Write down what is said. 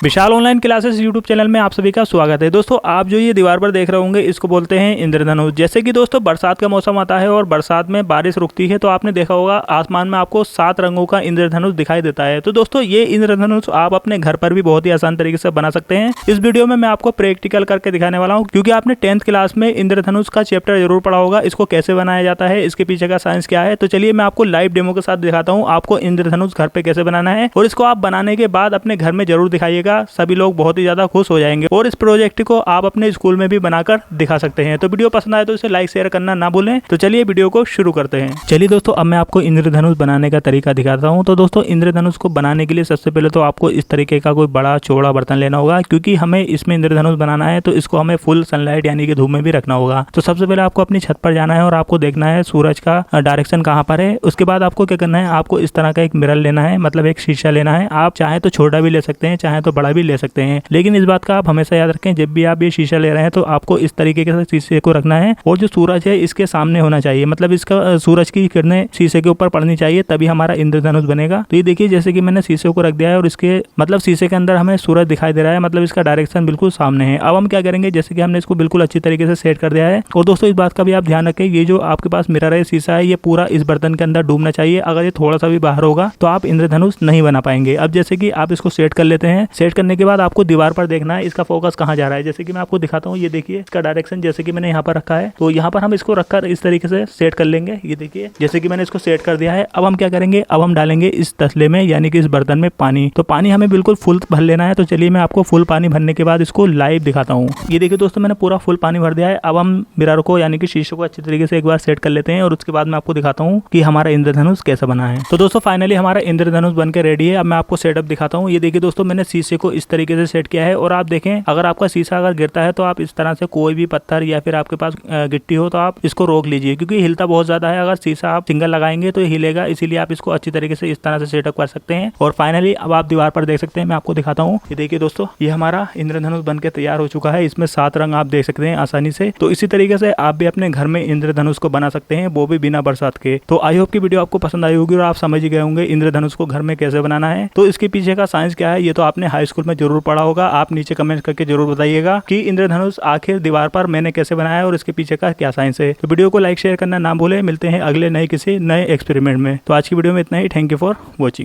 विशाल online classes YouTube channel में आप सभी का स्वागत है। दोस्तों, आप जो ये दीवार पर देख रहे होंगे इसको बोलते हैं इंद्रधनुष। जैसे कि दोस्तों बरसात का मौसम आता है और बरसात में बारिश रुकती है तो आपने देखा होगा आसमान में आपको 7 रंगों का इंद्रधनुष दिखाई देता है। तो दोस्तों ये इंद्रधनुष आप अपने घर पर भी बहुत ही आसान तरीके से बना सकते हैं। इस वीडियो में मैं आपको प्रैक्टिकल करके दिखाने वाला हूँ, क्योंकि आपने 10th क्लास में इंद्रधनुष का चैप्टर जरूर पढ़ा होगा। इसको कैसे बनाया जाता है, इसके पीछे का साइंस क्या है। तो चलिए मैं आपको लाइव डेमो के साथ दिखाता हूँ आपको इंद्रधनुष घर पे कैसे बनाना है, और इसको आप बनाने के बाद अपने घर में जरूर दिखाइएगा। सभी लोग बहुत ही ज्यादा खुश हो जाएंगे और इस प्रोजेक्ट को आप अपने स्कूल में भी बनाकर दिखा सकते हैं। तो वीडियो पसंद आए तो इसे लाइक शेयर करना ना भूलें। तो चलिए वीडियो को शुरू करते हैं। चलिए दोस्तों, अब मैं आपको इंद्रधनुष बनाने का तरीका दिखाता हूं। तो दोस्तों, इंद्रधनुष को बनाने के लिए सबसे पहले तो आपको इस तरीके का कोई बड़ा चौड़ा बर्तन लेना होगा, क्योंकि हमें इसमें इंद्रधनुष बनाना है तो इसको हमें फुल सनलाइट यानी कि धूप में भी रखना होगा। तो सबसे पहले आपको अपनी छत पर जाना है और आपको देखना है सूरज का डायरेक्शन कहाँ पर है। उसके बाद आपको क्या करना है, आपको इस तरह का एक मिरर लेना है, मतलब एक शीशा लेना है। आप चाहे तो छोटा भी ले सकते हैं, चाहे तो बड़ा भी ले सकते हैं, लेकिन इस बात का आप हमेशा याद रखें, जब भी आप ये शीशा ले रहे हैं तो आपको इस तरीके से शीशे को रखना है और जो सूरज है इसके सामने होना चाहिए, मतलब इसका सूरज की किरणें शीशे के ऊपर पड़नी चाहिए, तभी हमारा इंद्रधनुष बनेगा। तो ये देखिए, जैसे कि मैंने शीशे को रख दिया है और इसके मतलब शीशे के अंदर हमें सूरज दिखाई दे रहा है, मतलब इसका डायरेक्शन बिल्कुल सामने है। अब हम क्या करेंगे, जैसे कि हमने इसको बिल्कुल अच्छी तरीके से सेट कर दिया है। और दोस्तों, इस बात का भी आप ध्यान रखें, ये जो आपके पास मिरर है, शीशा है, ये पूरा इस बर्तन के अंदर डूबना चाहिए। अगर ये थोड़ा सा भी बाहर होगा तो आप इंद्रधनुष नहीं बना पाएंगे। अब जैसे कि आप इसको सेट कर लेते हैं, सेट करने के बाद आपको दीवार पर देखना है इसका फोकस कहाँ जा रहा है। जैसे कि मैं आपको दिखाता हूँ, ये देखिए इसका डायरेक्शन जैसे कि मैंने यहाँ पर रखा है, तो यहाँ पर हम इसको रखकर इस तरीके से सेट कर लेंगे। ये देखिए, जैसे कि मैंने इसको सेट कर दिया है। अब हम क्या करेंगे, अब हम डालेंगे इस तसले में यानी कि इस बर्तन में पानी। तो पानी हमें बिल्कुल फुल भर लेना है। तो चलिए मैं आपको फुल पानी भरने के बाद इसको लाइव दिखाता हूँ। ये देखिए दोस्तों, मैंने पूरा फुल पानी भर दिया है। अब हम मिरर को यानी कि शीशे को अच्छी तरीके से एक बार सेट कर लेते हैं और उसके बाद मैं आपको दिखाता हूँ कि हमारा इंद्रधनुष कैसा बना है। तो दोस्तों, फाइनली हमारा इंद्रधनुष बनकर रेडी है। अब मैं आपको सेटअप दिखाता हूँ। ये देखिए दोस्तों, मैंने शीशे को इस तरीके से सेट किया है और आप देखें, अगर आपका शीशा अगर गिरता है तो आप इस तरह से कोई भी पत्थर या फिर आपके पास गिट्टी हो तो आप इसको रोक लीजिए, क्योंकि हिलता बहुत ज्यादा है। अगर शीशा आप सिंगल लगाएंगे तो ये हिलेगा, इसीलिए आप इसको अच्छी तरीके से इस तरह से सेटअप कर सकते हैं। और फाइनली अब आप दीवार पर देख सकते हैं, मैं आपको दिखाता हूँ। ये देखिए दोस्तों, ये हमारा इंद्रधनुष बनकर तैयार हो चुका है। इसमें 7 रंग आप देख सकते हैं आसानी से। तो इसी तरीके से आप भी अपने घर में इंद्रधनुष को बना सकते हैं, वो भी बिना बरसात के। तो आई होप की वीडियो आपको पसंद आई होगी और आप समझ गए होंगे इंद्रधनुष को घर में कैसे बनाना है। तो इसके पीछे का साइंस क्या है, ये तो आपने हाई स्कूल में जरूर पढ़ा होगा। आप नीचे कमेंट करके जरूर बताइएगा कि इंद्रधनुष आखिर दीवार पर मैंने कैसे बनाया है और इसके पीछे का क्या साइंस है। तो वीडियो को लाइक शेयर करना ना भूलें। मिलते हैं अगले किसी नए एक्सपेरिमेंट में। तो आज की वीडियो में इतना ही। Thank you for watching.